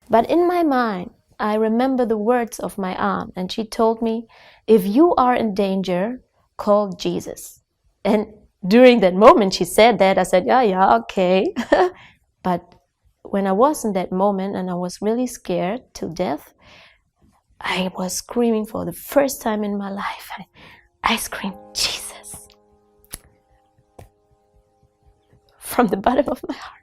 But in my mind, I remember the words of my aunt, and she told me, if you are in danger, call Jesus. And during that moment she said that, I said, yeah, okay. But when I was in that moment and I was really scared to death, I was screaming for the first time in my life. I screamed, Jesus, from the bottom of my heart.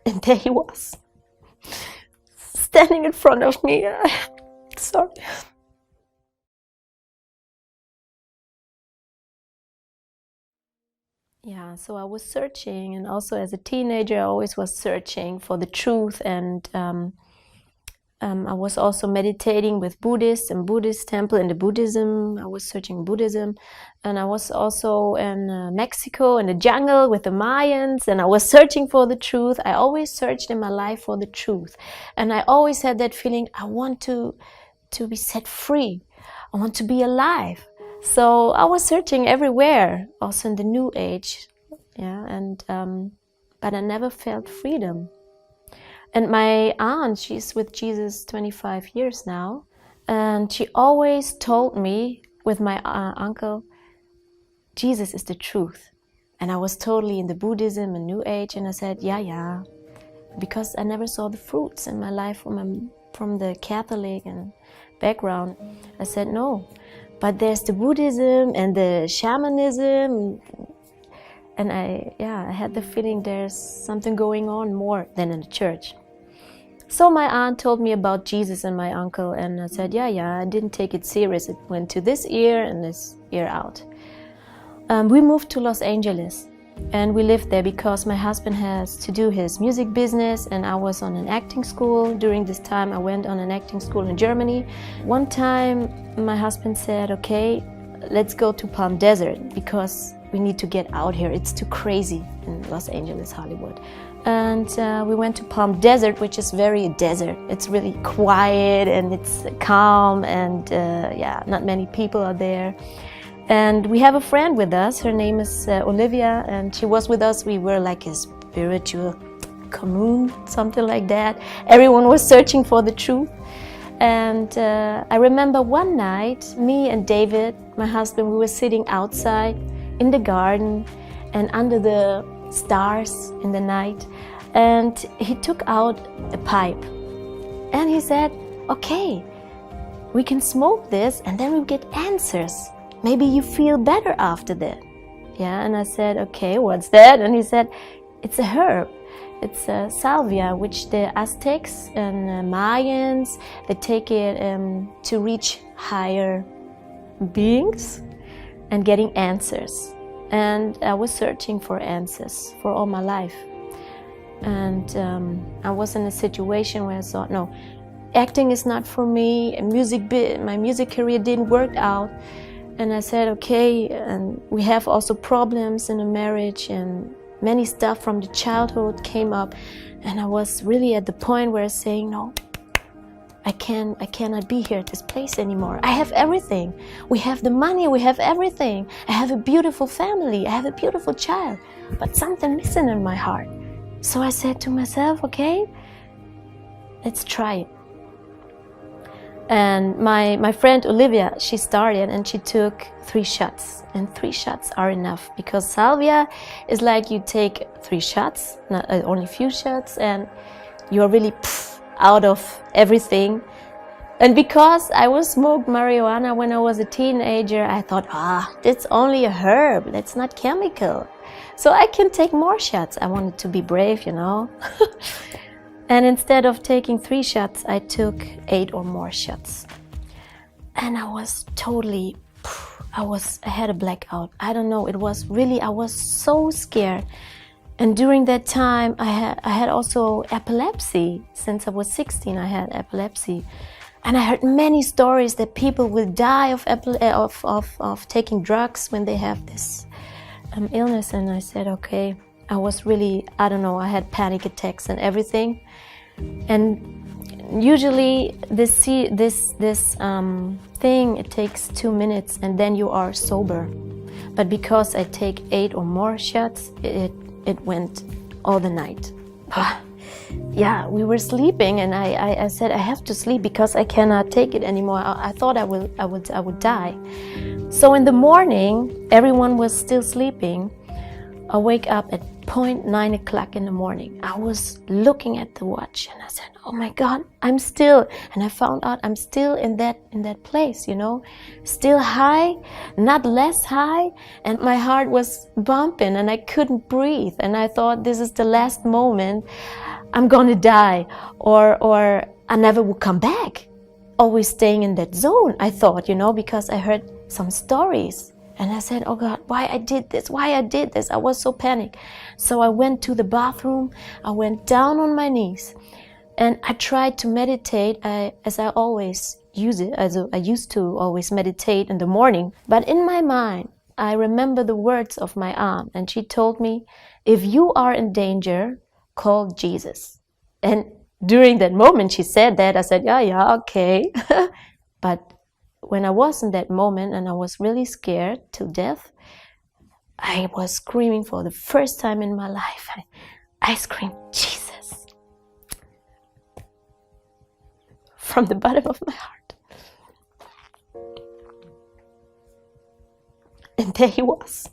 And there he was, standing in front of me. Sorry. Yeah, so I was searching, and also as a teenager, I always was searching for the truth, and I was also meditating with Buddhists and Buddhist temple in the Buddhism. I was searching Buddhism, and I was also in Mexico in the jungle with the Mayans, and I was searching for the truth. I always searched in my life for the truth, and I always had that feeling, I want to be set free. I want to be alive. So I was searching everywhere, also in the New Age, yeah, and but I never felt freedom. And my aunt, she's with Jesus 25 years now, and she always told me with my uncle, Jesus is the truth. And I was totally in the Buddhism and New Age, and I said, yeah, because I never saw the fruits in my life from the Catholic and background. I said, no, but there's the Buddhism and the shamanism, and I had the feeling there's something going on more than in the church. So my aunt told me about Jesus and my uncle, and I said, yeah, I didn't take it serious. It went to this ear and this ear out. We moved to Los Angeles, and we lived there because my husband has to do his music business, and I was on an acting school. During this time, I went on an acting school in Germany. One time, my husband said, okay, let's go to Palm Desert because we need to get out here. It's too crazy in Los Angeles, Hollywood. And we went to Palm Desert, which is very desert. It's really quiet and it's calm, and not many people are there. And we have a friend with us. Her name is Olivia, and she was with us. We were like a spiritual commune, something like that. Everyone was searching for the truth. And I remember one night, me and David, my husband, we were sitting outside in the garden and under the stars in the night, and he took out a pipe and he said, okay, we can smoke this and then we'll get answers. Maybe you feel better after that. Yeah, and I said, okay, what's that? And he said, it's a herb. It's a salvia, which the Aztecs and Mayans, they take it to reach higher beings and getting answers. And I was searching for answers for all my life. And I was in a situation where I thought, no, acting is not for me. My music career didn't work out. And I said, okay, and we have also problems in a marriage, and many stuff from the childhood came up. And I was really at the point where I was saying, no, I cannot be here at this place anymore. I have everything. We have the money, we have everything. I have a beautiful family, I have a beautiful child, but something missing in my heart. So I said to myself, okay, let's try it. And my friend Olivia, she started and she took 3 shots, and 3 shots are enough, because salvia is like you take 3 shots, not only few shots, and you're really out of everything. And because I was smoked marijuana when I was a teenager, I thought, that's only a herb, that's not chemical, so I can take more shots. I wanted to be brave, you know. And instead of taking 3 shots, I took 8 or more shots. And I was totally, I had a blackout. I don't know, it was really, I was so scared. And during that time, I had also epilepsy. Since I was 16, I had epilepsy. And I heard many stories that people will die of taking drugs when they have this illness. And I said, okay, I was really, I don't know, I had panic attacks and everything. And usually this thing, it takes 2 minutes and then you are sober. But because I take 8 or more shots, it went all the night. Yeah, we were sleeping, and I said I have to sleep because I cannot take it anymore. I thought I would die. So in the morning, everyone was still sleeping. I wake up at 9 o'clock in the morning. I was looking at the watch, and I said, "Oh my God, I'm still." And I found out I'm still in that place, still high, not less high, and my heart was bumping, and I couldn't breathe. And I thought, this is the last moment. I'm gonna die, or I never will come back. Always staying in that zone, I thought, because I heard some stories. And I said, "Oh God, why I did this? I was so panicked." So I went to the bathroom. I went down on my knees, and I tried to meditate as I always use it. As I used to always meditate in the morning. But in my mind, I remember the words of my aunt, and she told me, "If you are in danger, call Jesus." And during that moment she said that, I said, yeah, okay. But when I was in that moment and I was really scared to death, I was screaming for the first time in my life. I screamed, "Jesus," from the bottom of my heart. And there he was,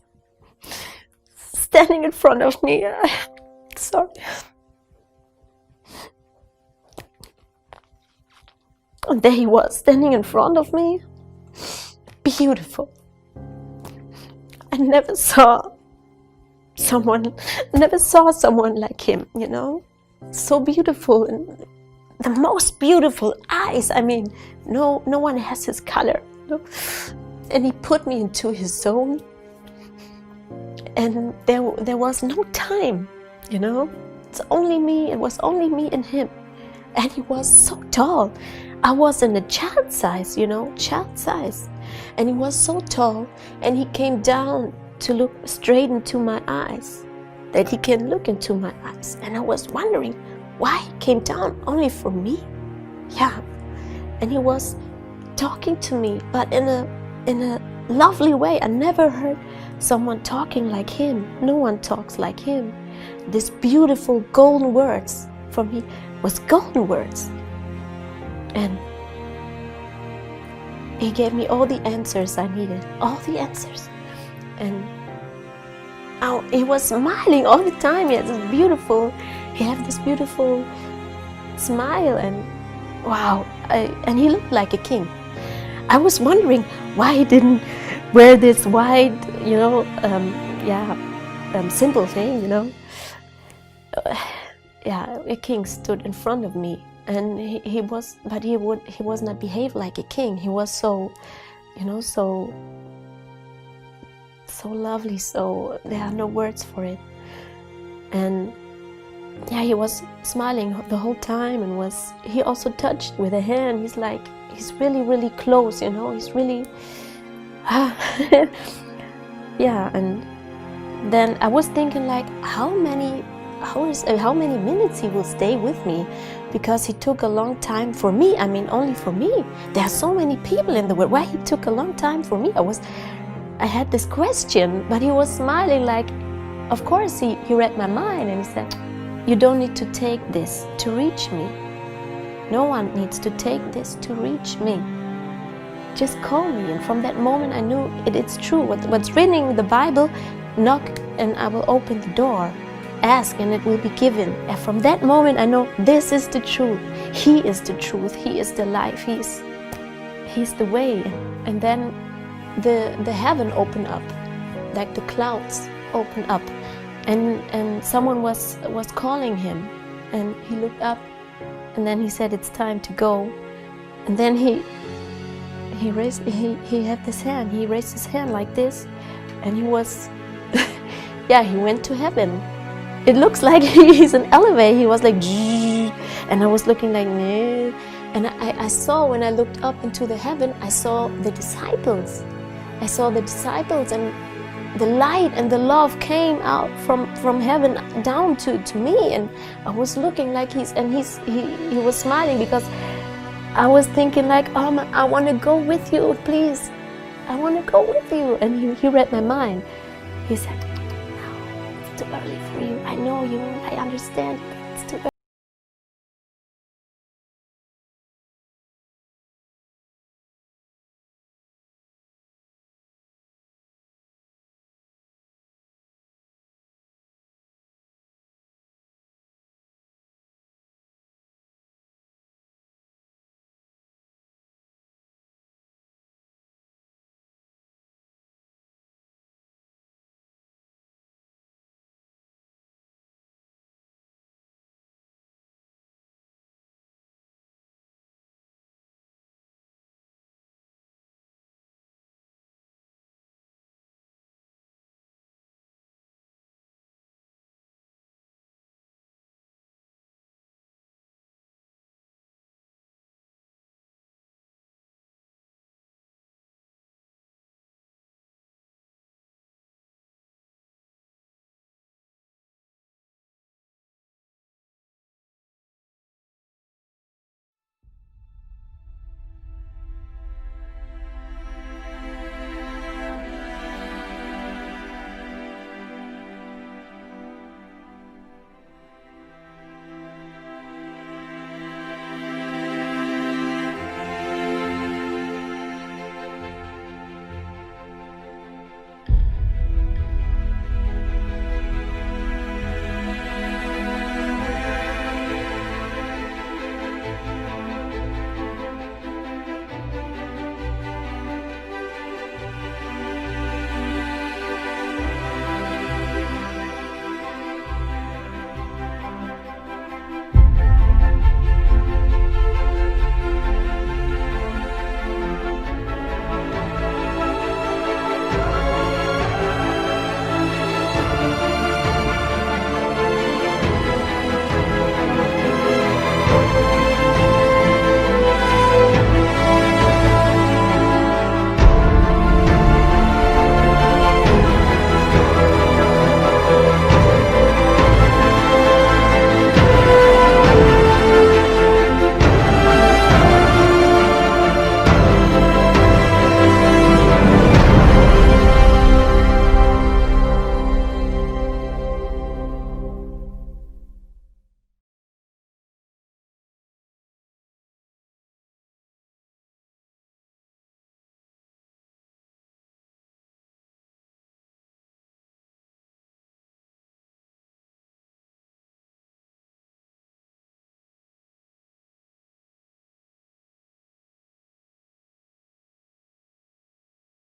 standing in front of me. Sorry. And there he was, standing in front of me. Beautiful. I never saw someone like him, So beautiful, and the most beautiful eyes. I mean, no one has his color. And he put me into his zone. And there was no time, It's only me. It was only me and him. And he was so tall. I was in a child size, child size. And he was so tall, and he came down to look straight into my eyes, that he can look into my eyes. And I was wondering why he came down only for me. Yeah. And he was talking to me, but in a lovely way. I never heard someone talking like him. No one talks like him. These beautiful golden words from me was golden words. And he gave me all the answers I needed, all the answers. And he was smiling all the time. He had this beautiful smile, and wow, and he looked like a king. I was wondering why he didn't wear this white, simple thing, a king stood in front of me. And he was not behave like a king. He was so lovely. So there are no words for it. And he was smiling the whole time, and he also touched with a hand. He's really, really close. He's really, And then I was thinking, how many minutes he will stay with me, because he took a long time for me. I mean, only for me. There are so many people in the world. Why he took a long time for me? I had this question, but he was smiling of course he read my mind, and he said, "You don't need to take this to reach me. No one needs to take this to reach me. Just call me." And from that moment I knew it's true. What's written in the Bible, knock and I will open the door. Ask and it will be given. And from that moment I know this is the truth. He is the truth. He is the life. He's the way. And then the heaven opened up, like the clouds opened up, and someone was calling him, and he looked up, and then he said, "It's time to go." And then he had this hand. He raised his hand like this, and he was he went to heaven. It looks like he's an elevator. He was like, and I was looking like, nah. And I saw, when I looked up into the heaven, I saw the disciples. And the light and the love came out from heaven down to me. And I was looking like he was smiling, because I was thinking oh, I want to go with you, please. I want to go with you. And he read my mind. He said, "No, early for you. I know you. I understand. It's too early.